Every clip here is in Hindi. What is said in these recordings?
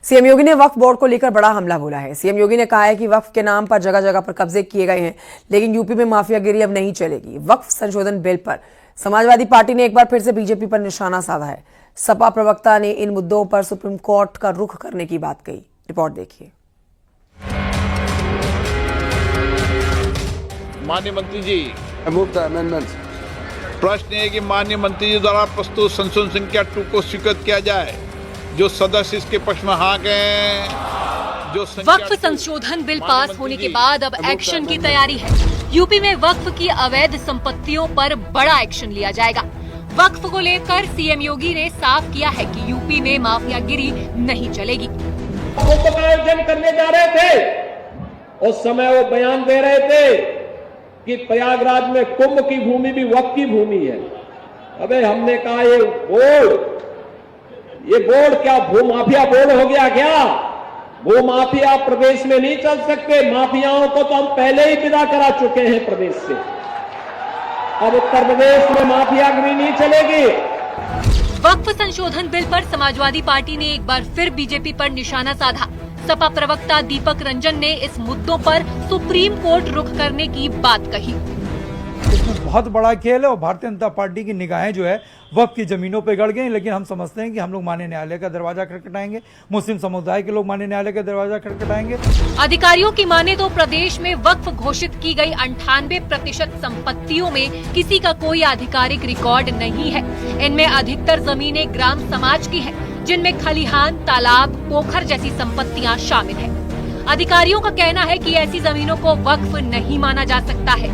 सीएम योगी ने वक्फ बोर्ड को लेकर बड़ा हमला बोला है। सीएम योगी ने कहा है कि वक्फ के नाम पर जगह जगह पर कब्जे किए गए हैं, लेकिन यूपी में माफियागिरी अब नहीं चलेगी। वक्फ संशोधन बिल पर समाजवादी पार्टी ने एक बार फिर से बीजेपी पर निशाना साधा है। सपा प्रवक्ता ने इन मुद्दों पर सुप्रीम कोर्ट का रुख करने की बात कही। रिपोर्ट देखिए। माननीय मंत्री जी, प्रश्न है कि माननीय मंत्री जी द्वारा प्रस्तुत संशोधन संख्या 2 को स्वीकृत किया जाए। जो सदस्य इसके पक्ष में हाँ गए। जो वक्फ संशोधन बिल पास होने के बाद अब एक्शन की तैयारी है। यूपी में वक्फ की अवैध संपत्तियों पर बड़ा एक्शन लिया जाएगा। वक्फ को लेकर सीएम योगी ने साफ किया है कि यूपी में माफियागिरी नहीं चलेगी। कुंभ का आयोजन करने जा रहे थे, उस समय वो बयान दे रहे थे कि प्रयागराज में कुंभ की भूमि भी वक्फ की भूमि है। अबे हमने कहा ये बोर्ड क्या भूमाफिया बोर्ड हो गया क्या? भूमाफिया प्रदेश में नहीं चल सकते। माफियाओं को तो हम पहले ही विदा करा चुके हैं प्रदेश से। अब उत्तर प्रदेश में माफियागिरी नहीं चलेगी। वक्फ संशोधन बिल पर समाजवादी पार्टी ने एक बार फिर बीजेपी पर निशाना साधा। सपा प्रवक्ता दीपक रंजन ने इस मुद्दों पर सुप्रीम कोर्ट रुख करने की बात कही। इसमें बहुत बड़ा खेल है और भारतीय जनता पार्टी की निगाहें जो है वक्फ की जमीनों पे गड़ गई, लेकिन हम समझते हैं कि हम लोग माननीय न्यायालय का दरवाजा खटखटाएंगे। मुस्लिम समुदाय के लोग माननीय न्यायालय का दरवाजा खटखटाएंगे। अधिकारियों की माने तो प्रदेश में वक्फ घोषित की गई 98% संपत्तियों में किसी का कोई आधिकारिक रिकॉर्ड नहीं है। इनमें अधिकतर जमीनें ग्राम समाज की है, जिनमें खलिहान, तालाब, पोखर जैसी संपत्तियां शामिल है। अधिकारियों का कहना है कि ऐसी जमीनों को वक्फ नहीं माना जा सकता है।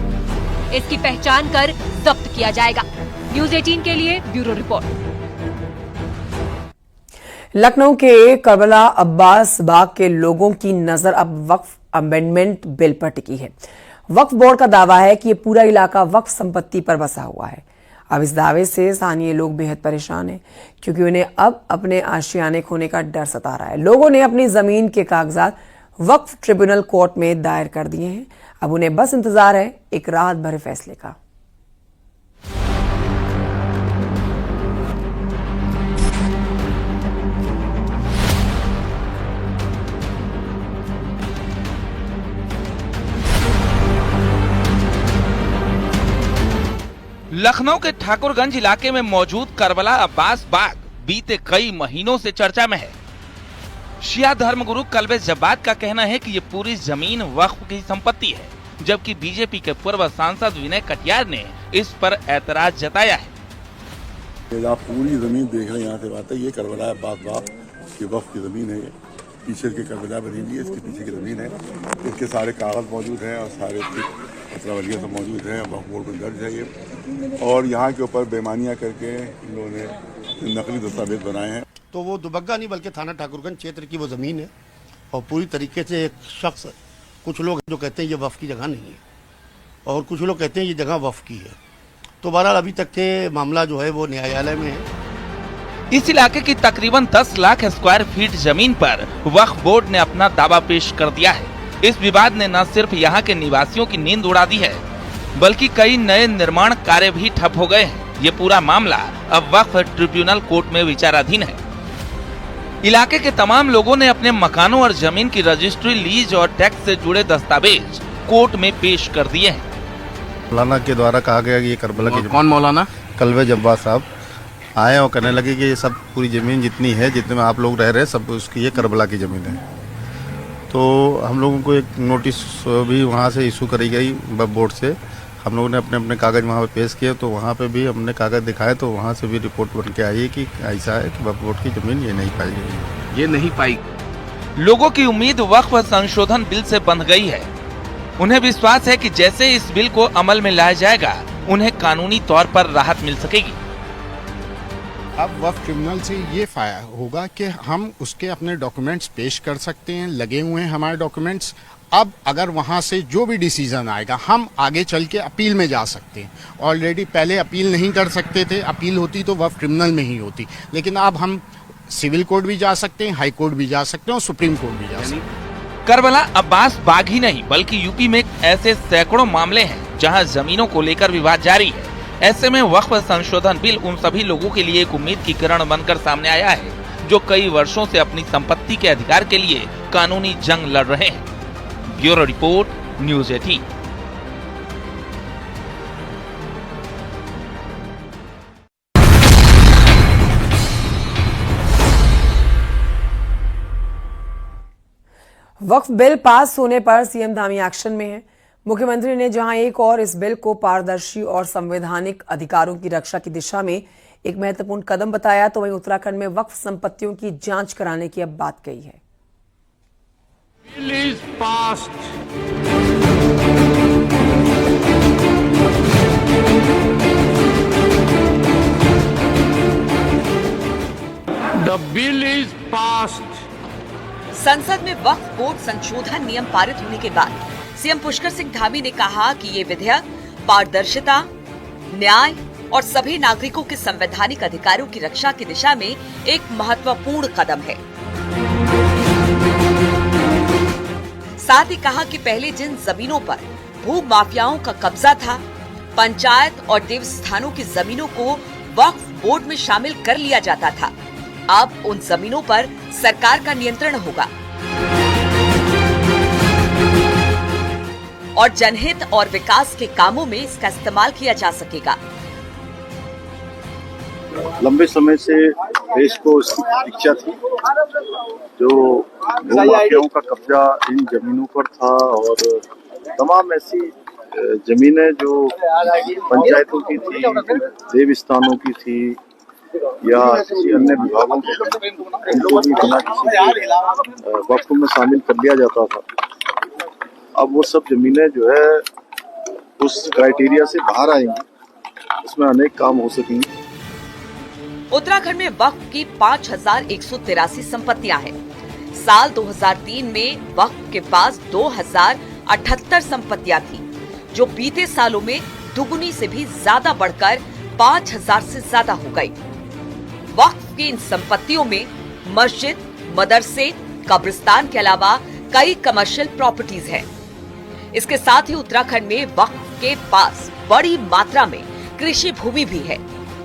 इसकी पहचान कर जब्त किया जाएगा। न्यूज़ 18 के लिए ब्यूरो रिपोर्ट। लखनऊ के करबला अब्बास बाग के लोगों की नजर अब वक्फ अमेंडमेंट बिल पर टिकी है। वक्फ बोर्ड का दावा है कि ये पूरा इलाका वक्फ संपत्ति पर बसा हुआ है। अब इस दावे से स्थानीय लोग बेहद परेशान हैं, क्योंकि उन्हें अब अपने आशियाने खोने का डर सता रहा है। लोगों ने अपनी जमीन के कागजात वक्फ ट्रिब्यूनल कोर्ट में दायर कर दिए हैं। अब उन्हें बस इंतजार है एक राहत भरे फैसले का। लखनऊ के ठाकुरगंज इलाके में मौजूद करबला अब्बास बाग बीते कई महीनों से चर्चा में है। शिया धर्मगुरु कल्बे जब्बात का कहना है कि ये पूरी जमीन वक्फ की संपत्ति है, जबकि बीजेपी के पूर्व सांसद विनय कटियार ने इस पर ऐतराज जताया है। आप पूरी जमीन देख रहे हैं, यहाँ से बात है, ये करबला अब्बास बाग ये वक्फ की जमीन है। पीछे के करबला बनी हुई है, इसके पीछे की जमीन है। इसके सारे कागज मौजूद हैं और सारे पत्रावलियाँ सब मौजूद हैं। वक्फ बोर्ड में दर्ज है ये। और यहाँ के ऊपर बेमानियाँ करके इन लोगों ने नकली दस्तावेज बनाए हैं। तो वो दुबग्गा नहीं बल्कि थाना ठाकुरगंज क्षेत्र की वो ज़मीन है और पूरी तरीके से एक शख्स, कुछ लोग जो कहते हैं ये वफ़ की जगह नहीं है और कुछ लोग कहते हैं ये जगह वफ़ की है। तो बहरहाल अभी तक के मामला जो है वो न्यायालय में है। इस इलाके की तकरीबन 10 लाख स्क्वायर फीट जमीन पर वक्फ बोर्ड ने अपना दावा पेश कर दिया है। इस विवाद ने न सिर्फ यहाँ के निवासियों की नींद उड़ा दी है, बल्कि कई नए निर्माण कार्य भी ठप हो गए हैं। ये पूरा मामला अब वक्फ ट्रिब्यूनल कोर्ट में विचाराधीन है। इलाके के तमाम लोगों ने अपने मकानों और जमीन की रजिस्ट्री, लीज और टैक्स से जुड़े दस्तावेज कोर्ट में पेश कर दिए हैं। मौलाना के द्वारा कहा गया कि ये करबला की कौन मौलाना? कल्बे जब्बार साहब आए और कहने लगे कि ये सब पूरी ज़मीन जितनी है, जितने में आप लोग रह रहे हैं, सब उसकी ये करबला की ज़मीन है। तो हम लोगों को एक नोटिस भी वहाँ से इशू करी गई वक्फ बोर्ड से। हम लोगों ने अपने अपने कागज़ वहाँ पे पेश किए, तो वहाँ पे भी हमने कागज़ दिखाए, तो वहाँ से भी रिपोर्ट बन के आई है कि ऐसा है कि वक्फ बोर्ड की ज़मीन ये नहीं पाई गई। ये नहीं पाई। लोगों की उम्मीद वक्फ संशोधन बिल से बंध गई है। उन्हें विश्वास है कि जैसे इस बिल को अमल में लाया जाएगा, उन्हें कानूनी तौर पर राहत मिल सकेगी। अब वक्फ ट्रिब्यूनल से ये फायदा होगा कि हम उसके अपने डॉक्यूमेंट्स पेश कर सकते हैं, लगे हुए हैं हमारे डॉक्यूमेंट्स। अब अगर वहाँ से जो भी डिसीजन आएगा, हम आगे चल के अपील में जा सकते हैं। ऑलरेडी पहले अपील नहीं कर सकते थे, अपील होती तो वक्फ ट्रिब्यूनल में ही होती, लेकिन अब हम सिविल कोर्ट भी जा सकते हैं, हाई कोर्ट भी जा सकते हैं और सुप्रीम कोर्ट भी जा सकते हैं। करबला अब्बास बाग ही नहीं, बल्कि यूपी में ऐसे सैकड़ों मामले हैं जहां जमीनों को लेकर विवाद जारी है। ऐसे में वक्फ संशोधन बिल उन सभी लोगों के लिए एक उम्मीद की किरण बनकर सामने आया है जो कई वर्षों से अपनी संपत्ति के अधिकार के लिए कानूनी जंग लड़ रहे हैं। Bureau report, news 18। वक्फ बिल पास होने पर सीएम धामी एक्शन में है। मुख्यमंत्री ने जहां एक और इस बिल को पारदर्शी और संवैधानिक अधिकारों की रक्षा की दिशा में एक महत्वपूर्ण कदम बताया, तो वहीं उत्तराखंड में वक्फ संपत्तियों की जांच कराने की अब बात कही है। Bill is passed. The bill is passed. संसद में वक्फ बोर्ड संशोधन नियम पारित होने के बाद सीएम पुष्कर सिंह धामी ने कहा कि ये विधेयक पारदर्शिता, न्याय और सभी नागरिकों के संवैधानिक अधिकारों की रक्षा की दिशा में एक महत्वपूर्ण कदम है। साथ ही कहा कि पहले जिन जमीनों पर भू माफियाओं का कब्जा था, पंचायत और देवस्थानों की जमीनों को वक्फ बोर्ड में शामिल कर लिया जाता था, अब उन जमीनों पर सरकार का नियंत्रण होगा और जनहित और विकास के कामों में इसका इस्तेमाल किया जा सकेगा। लंबे समय से देश को इसकी इच्छा थी, जो भूमाफियाओं का कब्जा इन जमीनों पर था और तमाम ऐसी जमीनें जो पंचायतों की थी, देवस्थानों की थी या किसी अन्य विभागों के, इनको भी बिना किसी वक्फ में शामिल कर लिया जाता था। अब वो सब जमीनें जो है उस क्राइटेरिया से बाहर आएंगी, इसमें अनेक काम हो सकेंगे। उत्तराखंड में वक्फ की 5183 संपत्तियां हैं। साल 2003 में वक्फ के पास 2078 संपत्तियां थी, जो बीते सालों में दुगुनी से भी ज्यादा बढ़कर 5000 से ज्यादा हो गई। वक्फ की इन संपत्तियों में मस्जिद, मदरसे, कब्रिस्तान के अलावा कई कमर्शियल प्रॉपर्टीज हैं। इसके साथ ही उत्तराखंड में वक्फ के पास बड़ी मात्रा में कृषि भूमि भी है,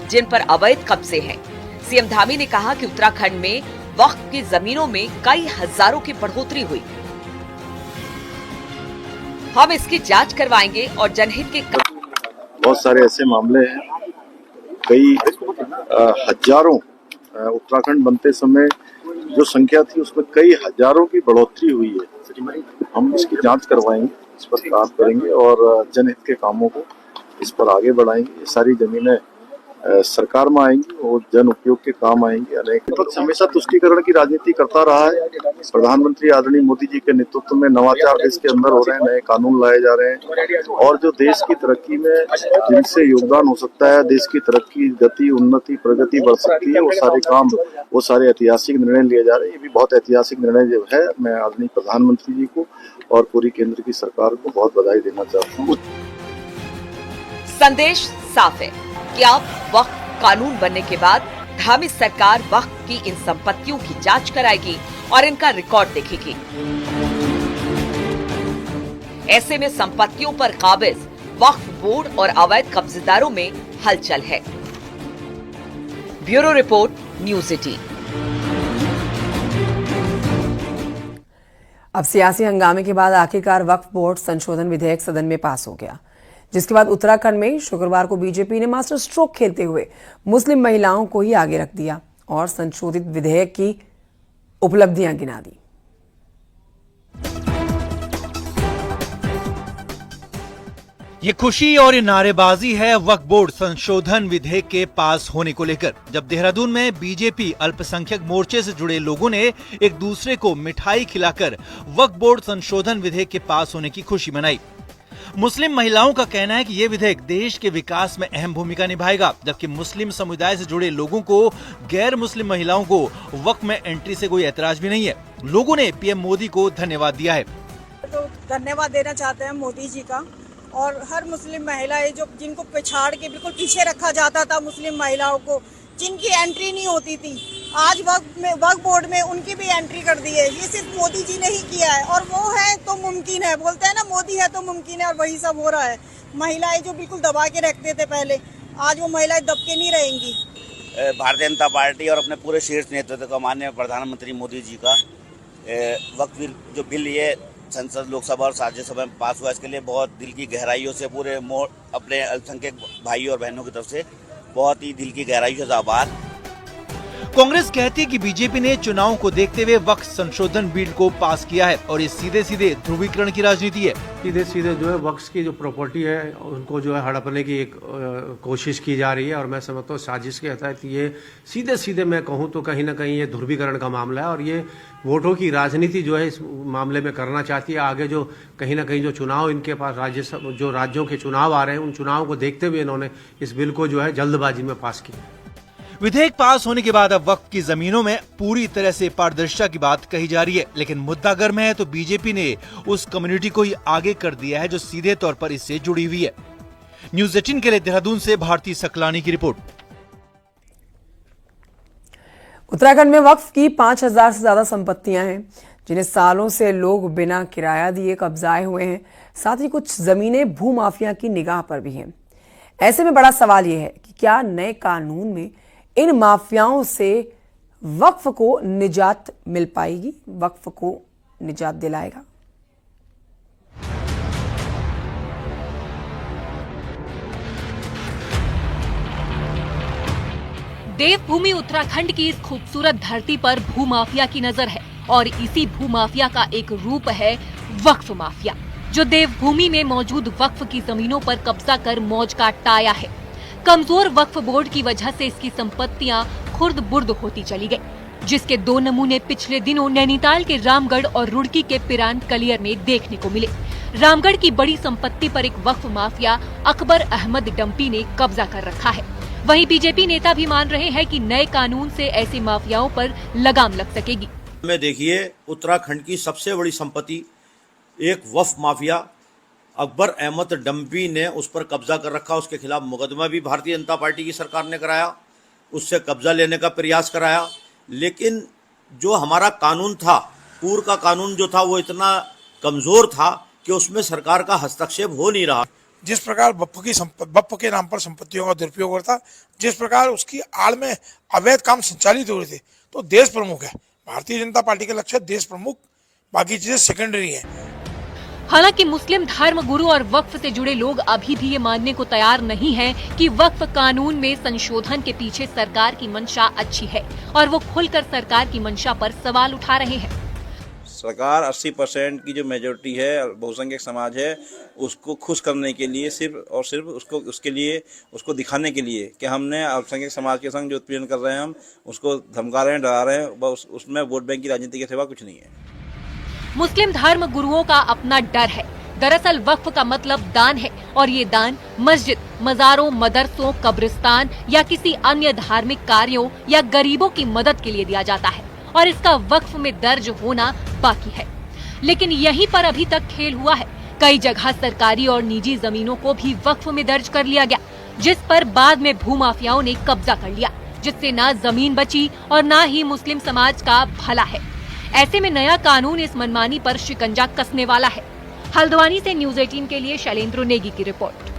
जिन पर अवैध कब्जे हैं। सीएम धामी ने कहा कि उत्तराखंड में वक्फ की जमीनों में कई हजारों की बढ़ोतरी हुई। हम इसकी जांच करवाएंगे और जनहित के बहुत सारे ऐसे मामले हैं, कई हजारों, उत्तराखंड बनते समय जो संख्या थी उसमें कई हजारों की बढ़ोतरी हुई है। हम इसकी जांच करवाएंगे, इस पर काम करेंगे और जनहित के कामों को इस पर आगे बढ़ाएंगे। ये सारी जमीनें सरकार में आएंगी और जन उपयोग के काम आएंगे। अनेक विपक्ष हमेशा तुष्टीकरण की राजनीति करता रहा है। प्रधानमंत्री आदरणीय मोदी जी के नेतृत्व में नवाचार देश के अंदर हो रहे हैं, नए कानून लाए जा रहे हैं और जो देश की तरक्की में जिनसे योगदान हो सकता है, देश की तरक्की, गति, उन्नति, प्रगति बढ़ सकती है, वो सारे काम, वो सारे ऐतिहासिक निर्णय लिए जा रहे हैं। ये भी बहुत ऐतिहासिक निर्णय जो है, मैं आदरणीय प्रधानमंत्री जी को और पूरी केंद्र की सरकार को बहुत बधाई देना चाहता हूँ। संदेश साफ है कि अब वक्फ कानून बनने के बाद धामी सरकार वक्फ की इन संपत्तियों की जांच कराएगी और इनका रिकॉर्ड देखेगी। ऐसे में संपत्तियों पर काबिज वक्फ बोर्ड और अवैध कब्जेदारों में हलचल है। Bureau report, news 18। अब सियासी हंगामे के बाद आखिरकार वक्फ बोर्ड संशोधन विधेयक सदन में पास हो गया, जिसके बाद उत्तराखंड में शुक्रवार को बीजेपी ने मास्टर स्ट्रोक खेलते हुए मुस्लिम महिलाओं को ही आगे रख दिया और संशोधित विधेयक की उपलब्धियां गिना दी। ये खुशी और ये नारेबाजी है वक्फ बोर्ड संशोधन विधेयक के पास होने को लेकर, जब देहरादून में बीजेपी अल्पसंख्यक मोर्चे से जुड़े लोगों ने एक दूसरे को मिठाई खिलाकर वक्फ बोर्ड संशोधन विधेयक के पास होने की खुशी मनाई। मुस्लिम महिलाओं का कहना है कि ये विधेयक देश के विकास में अहम भूमिका निभाएगा, जबकि मुस्लिम समुदाय से जुड़े लोगों को गैर मुस्लिम महिलाओं को वक्फ में एंट्री से कोई ऐतराज भी नहीं है। लोगों ने पीएम मोदी को धन्यवाद दिया है। तो धन्यवाद देना चाहते हैं मोदी जी का और हर मुस्लिम महिलाएं जो जिनको पिछाड़ के बिल्कुल पीछे रखा जाता था, मुस्लिम महिलाओं को जिनकी एंट्री नहीं होती थी, आज वक्फ बोर्ड में उनकी भी एंट्री कर दी है। ये सिर्फ मोदी जी ने ही किया है और वो है तो मुमकिन है, बोलते हैं ना मोदी है तो मुमकिन है, और वही सब हो रहा है। महिलाएं जो बिल्कुल दबा के रखते थे पहले, आज वो महिलाएं दब के नहीं रहेंगी। भारतीय जनता पार्टी और अपने पूरे शीर्ष नेतृत्व का माननीय प्रधानमंत्री मोदी जी का वक्त जो बिल ये संसद, लोकसभा और राज्यसभा में पास हुआ, इसके लिए बहुत दिल की गहराइयों से पूरे अपने अल्पसंख्यक भाइयों और बहनों की तरफ से बहुत ही दिल की गहराइयों से आभार। कांग्रेस कहती है कि बीजेपी ने चुनाव को देखते हुए वक्फ संशोधन बिल को पास किया है और ये सीधे सीधे ध्रुवीकरण की राजनीति है। सीधे सीधे जो है वक्फ की जो प्रॉपर्टी है उनको जो है हड़पने की एक कोशिश की जा रही है और मैं समझता हूँ साजिश के तहत ये सीधे सीधे मैं कहूँ तो कहीं ना कहीं ये ध्रुवीकरण का मामला है और ये वोटों की राजनीति जो है इस मामले में करना चाहती है। आगे जो कहीं ना कहीं जो चुनाव इनके पास जो राज्यों के चुनाव आ रहे हैं उन चुनाव को देखते हुए इन्होंने इस बिल को जो है जल्दबाजी में पास किया। विधेयक पास होने के बाद अब वक्फ की जमीनों में पूरी तरह से पारदर्शिता की बात कही जा रही है, लेकिन मुद्दा गर्म है तो बीजेपी ने उस कम्युनिटी को ही आगे कर दिया है जो सीधे तौर पर इससे जुड़ी हुई है। न्यूज़ 18 के लिए देहरादून से भारती सकलानी की रिपोर्ट। उत्तराखंड में वक्फ की 5000 से ज्यादा संपत्तियां हैं जिन्हें सालों से लोग बिना किराया दिए कब्जाए हुए हैं। साथ ही कुछ जमीनें भूमाफिया की निगाह पर भी हैं। ऐसे में बड़ा सवाल यह है कि क्या नए कानून में इन माफियाओं से वक्फ को निजात मिल पाएगी, वक्फ को निजात दिलाएगा? देवभूमि उत्तराखंड की इस खूबसूरत धरती पर भूमाफिया की नजर है और इसी भूमाफिया का एक रूप है वक्फ माफिया, जो देवभूमि में मौजूद वक्फ की जमीनों पर कब्जा कर मौज काटता आया है। कमजोर वक्फ बोर्ड की वजह से इसकी संपत्तियां खुर्द बुर्द होती चली गई, जिसके 2 नमूने पिछले दिनों नैनीताल के रामगढ़ और रुड़की के पिरान कलियर में देखने को मिले। रामगढ़ की बड़ी संपत्ति पर एक वक्फ माफिया अकबर अहमद डंपी ने कब्जा कर रखा है। वहीं बीजेपी नेता भी मान रहे हैं कि नए कानून से ऐसे माफियाओं पर लगाम लग सकेगी। में देखिए, उत्तराखंड की सबसे बड़ी संपत्ति एक वक्फ माफिया अकबर अहमद डंपी ने उस पर कब्जा कर रखा। उसके खिलाफ मुकदमा भी भारतीय जनता पार्टी की सरकार ने कराया, उससे कब्जा लेने का प्रयास कराया, लेकिन जो हमारा कानून था, पूर्व का कानून जो था वो इतना कमजोर था कि उसमें सरकार का हस्तक्षेप हो नहीं रहा। जिस प्रकार वक्फ के नाम पर संपत्तियों का दुरुपयोग हो रहा था, जिस प्रकार उसकी आड़ में अवैध काम संचालित हो रहे थे, तो देश प्रमुख है भारतीय जनता पार्टी का लक्ष्य, देश प्रमुख, बाकी चीजें सेकेंडरी है। हालांकि मुस्लिम धर्म गुरु और वक्फ से जुड़े लोग अभी भी ये मानने को तैयार नहीं हैं कि वक्फ कानून में संशोधन के पीछे सरकार की मंशा अच्छी है और वो खुलकर सरकार की मंशा पर सवाल उठा रहे हैं। सरकार 80% की जो मेजोरिटी है, बहुसंख्यक समाज है, उसको खुश करने के लिए सिर्फ और सिर्फ उसको दिखाने के लिए कि हमने अल्पसंख्यक समाज के संग जो उत्पीड़न कर रहे हैं, हम उसको धमका रहे हैं, डरा रहे हैं, बस उसमें वोट बैंक की राजनीति के सिवा कुछ नहीं है। मुस्लिम धर्म गुरुओं का अपना डर है। दरअसल वक्फ का मतलब दान है और ये दान मस्जिद, मजारों, मदरसों, कब्रिस्तान या किसी अन्य धार्मिक कार्यों या गरीबों की मदद के लिए दिया जाता है और इसका वक्फ में दर्ज होना बाकी है। लेकिन यहीं पर अभी तक खेल हुआ है। कई जगह सरकारी और निजी जमीनों को भी वक्फ में दर्ज कर लिया गया, जिस पर बाद में भूमाफियाओं ने कब्जा कर लिया, जिससे ना जमीन बची और ना ही मुस्लिम समाज का भला है। ऐसे में नया कानून इस मनमानी पर शिकंजा कसने वाला है। हल्द्वानी से न्यूज़ 18 के लिए शैलेंद्र नेगी की रिपोर्ट।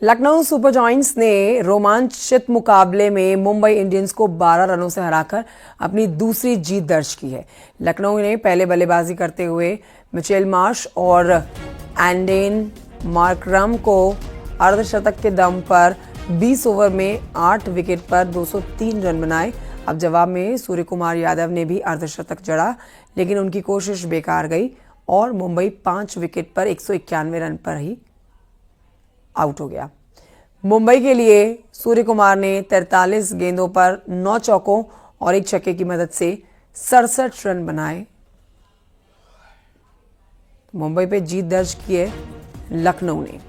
लखनऊ सुपर जॉयंट्स ने रोमांचित मुकाबले में मुंबई इंडियंस को 12 रनों से हराकर अपनी दूसरी जीत दर्ज की है। लखनऊ ने पहले बल्लेबाजी करते हुए मिचेल मार्श और एंडेन मार्करम को अर्धशतक के दम पर 20 ओवर में 8 विकेट पर 203 रन बनाए। अब जवाब में सूर्य कुमार यादव ने भी अर्धशतक जड़ा, लेकिन उनकी कोशिश बेकार गई और मुंबई 5 विकेट पर 191 रन पर ही आउट हो गया। मुंबई के लिए सूर्य कुमार ने 43 गेंदों पर 9 चौकों और 1 छक्के की मदद से 67 रन बनाए। मुंबई पे जीत दर्ज की है लखनऊ ने।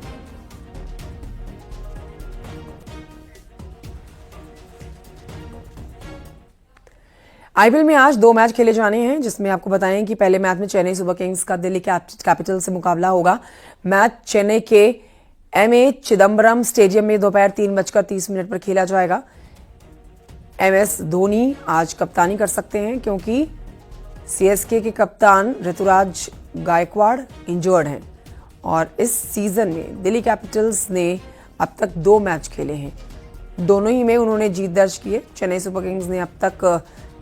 आईपीएल में आज 2 मैच खेले जाने हैं, जिसमें आपको बताएं कि पहले मैच में चेन्नई सुपर किंग्स का दिल्ली कैपिटल से मुकाबला होगा। मैच चेन्नई के एमए चिदम्बरम स्टेडियम में दोपहर 3:30 पर खेला जाएगा। एमएस धोनी आज कप्तानी कर सकते हैं, क्योंकि सीएसके के कप्तान ऋतुराज गायकवाड़ इंजर्ड हैं और इस सीजन में दिल्ली कैपिटल्स ने अब तक 2 मैच खेले हैं। दोनों ही में उन्होंने जीत दर्ज की है। चेन्नई सुपर किंग्स ने अब तक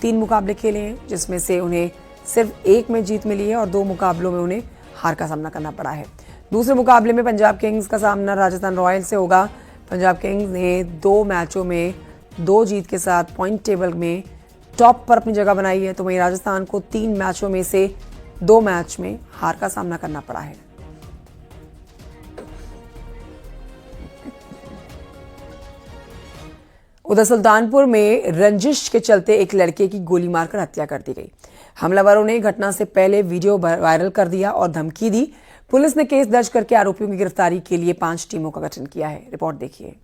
3 मुकाबले खेले हैं, जिसमें से उन्हें सिर्फ 1 में जीत मिली है और 2 मुकाबलों में उन्हें हार का सामना करना पड़ा है। दूसरे मुकाबले में पंजाब किंग्स का सामना राजस्थान रॉयल्स से होगा। पंजाब किंग्स ने 2 मैचों में 2 जीत के साथ पॉइंट टेबल में टॉप पर अपनी जगह बनाई है, तो वहीं राजस्थान को 3 मैचों में से 2 मैच में हार का सामना करना पड़ा है। उधर सुल्तानपुर में रंजिश के चलते एक लड़के की गोली मारकर हत्या कर दी गई। हमलावरों ने घटना से पहले वीडियो वायरल कर दिया और धमकी दी। पुलिस ने केस दर्ज करके आरोपियों की गिरफ्तारी के लिए 5 टीमों का गठन किया है। रिपोर्ट देखिए।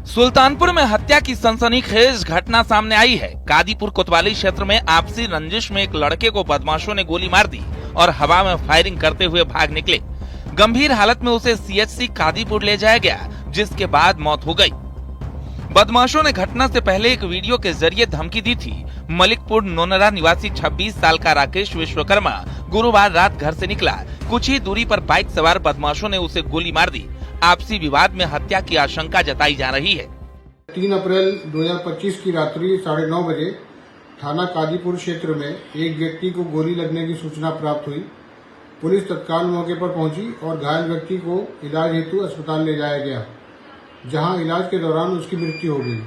सुल्तानपुर में हत्या की सनसनीखेज घटना सामने आई है। कादीपुर कोतवाली क्षेत्र में आपसी रंजिश में एक लड़के को बदमाशों ने गोली मार दी और हवा में फायरिंग करते हुए भाग निकले। गंभीर हालत में उसे सीएचसी कादीपुर ले जाया गया, जिसके बाद मौत हो गई। बदमाशों ने घटना से पहले एक वीडियो के जरिए धमकी दी थी। मलिकपुर नोनरा निवासी 26 साल का राकेश विश्वकर्मा गुरुवार रात घर से निकला। कुछ ही दूरी पर बाइक सवार बदमाशों ने उसे गोली मार दी। आपसी विवाद में हत्या की आशंका जताई जा रही है। 3 अप्रैल 2025 की रात्रि 9:30 बजे थाना कादीपुर क्षेत्र में एक व्यक्ति को गोली लगने की सूचना प्राप्त हुई। पुलिस तत्काल मौके पर पहुंची और घायल व्यक्ति को इलाज हेतु अस्पताल ले जाया गया, जहां इलाज के दौरान उसकी मृत्यु हो गई।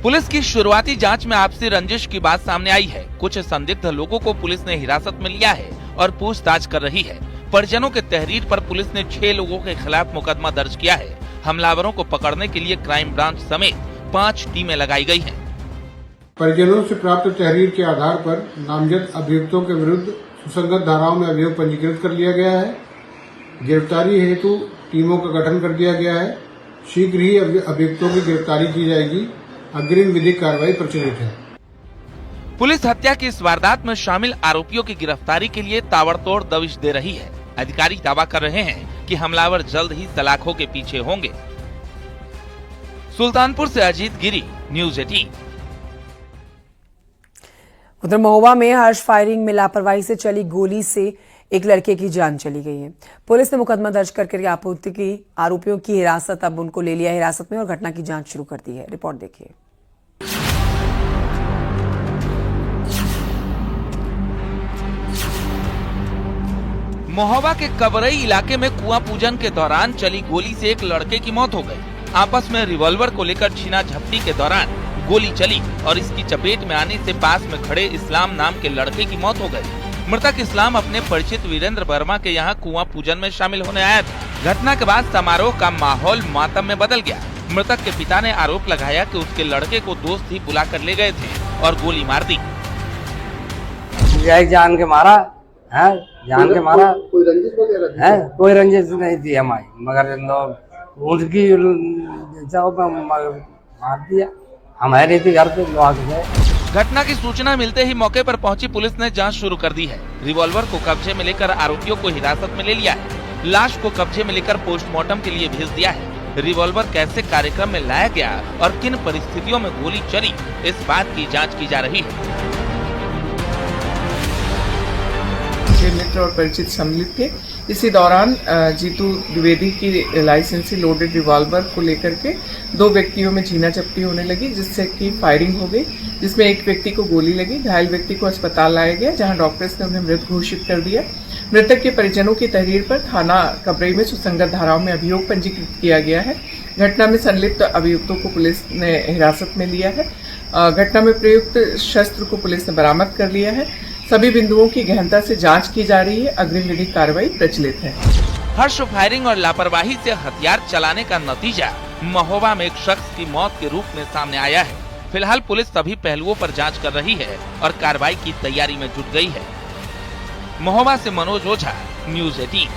पुलिस की शुरुआती जांच में आपसी रंजिश की बात सामने आई है। कुछ संदिग्ध लोगों को पुलिस ने हिरासत में लिया है और पूछताछ कर रही है। परिजनों के तहरीर पर पुलिस ने 6 लोगों के खिलाफ मुकदमा दर्ज किया है। हमलावरों को पकड़ने के लिए क्राइम ब्रांच समेत 5 टीमें लगाई गई हैं। परिजनों से प्राप्त तहरीर के आधार पर नामजद अभियुक्तों के विरुद्ध सुसंगत धाराओं में अभियोग पंजीकृत कर लिया गया है। गिरफ्तारी हेतु टीमों का गठन कर दिया गया है। शीघ्र ही अभियुक्तों की गिरफ्तारी की जाएगी। अग्रिम विधिक कार्रवाई प्रचलित है। पुलिस हत्या की इस वारदात में शामिल आरोपियों की गिरफ्तारी के लिए ताबड़तोड़ दबिश दे रही है। अधिकारी दावा कर रहे हैं कि हमलावर जल्द ही सलाखों के पीछे होंगे। सुल्तानपुर से अजीत गिरी, न्यूज़ 18। उधर महोबा में हर्ष फायरिंग में लापरवाही से चली गोली से एक लड़के की जान चली गई है। पुलिस ने मुकदमा दर्ज करके आरोपियों की हिरासत अब उनको ले लिया हिरासत में और घटना की जांच शुरू कर दी है। रिपोर्ट देखिए। महोबा के कबरई इलाके में कुआं पूजन के दौरान चली गोली से एक लड़के की मौत हो गई। आपस में रिवॉल्वर को लेकर छीना झपटी के दौरान गोली चली और इसकी चपेट में आने से पास में खड़े इस्लाम नाम के लड़के की मौत हो गई। मृतक इस्लाम अपने परिचित वीरेंद्र वर्मा के यहाँ कुआं पूजन में शामिल होने आया था। घटना के बाद समारोह का माहौल मातम में बदल गया। मृतक के पिता ने आरोप लगाया कि उसके लड़के को दोस्त ही बुला कर ले गए थे और गोली मार दी। जान के मारा है, जान के मारा। कोई रंजिश वगैरह है? कोई रंजिश नहीं थी हमारी, मगर उनकी मार दिया। हमारे थी घर पे लोग। घटना की सूचना मिलते ही मौके पर पहुंची पुलिस ने जांच शुरू कर दी है। रिवॉल्वर को कब्जे में लेकर आरोपियों को हिरासत में ले लिया है। लाश को कब्जे में लेकर पोस्टमार्टम के लिए भेज दिया है। रिवॉल्वर कैसे कार्यक्रम में लाया गया और किन परिस्थितियों में गोली चली, इस बात की जाँच की जा रही है। मित्र और परिचित सम्मिलित थे। इसी दौरान जीतू द्विवेदी की लाइसेंसी लोडेड रिवॉल्वर को लेकर के 2 व्यक्तियों में छीना झपटी होने लगी, जिससे कि फायरिंग हो गई, जिसमें एक व्यक्ति को गोली लगी। घायल व्यक्ति को अस्पताल लाया गया, जहां डॉक्टर्स ने उन्हें मृत घोषित कर दिया। मृतक के परिजनों की तहरीर पर थाना कबरई में सुसंगत धाराओं में अभियोग पंजीकृत किया गया है। घटना में संलिप्त अभियुक्तों को पुलिस ने हिरासत में लिया है। घटना में प्रयुक्त शस्त्र को पुलिस ने बरामद कर लिया है। सभी बिंदुओं की गहनता से जांच की जा रही है। अग्रिम विधिक कार्रवाई प्रचलित है। हर्ष फायरिंग और लापरवाही से हथियार चलाने का नतीजा महोबा में एक शख्स की मौत के रूप में सामने आया है। फिलहाल पुलिस सभी पहलुओं पर जांच कर रही है और कार्रवाई की तैयारी में जुट गई है। महोबा से मनोज ओझा, न्यूज़ 18।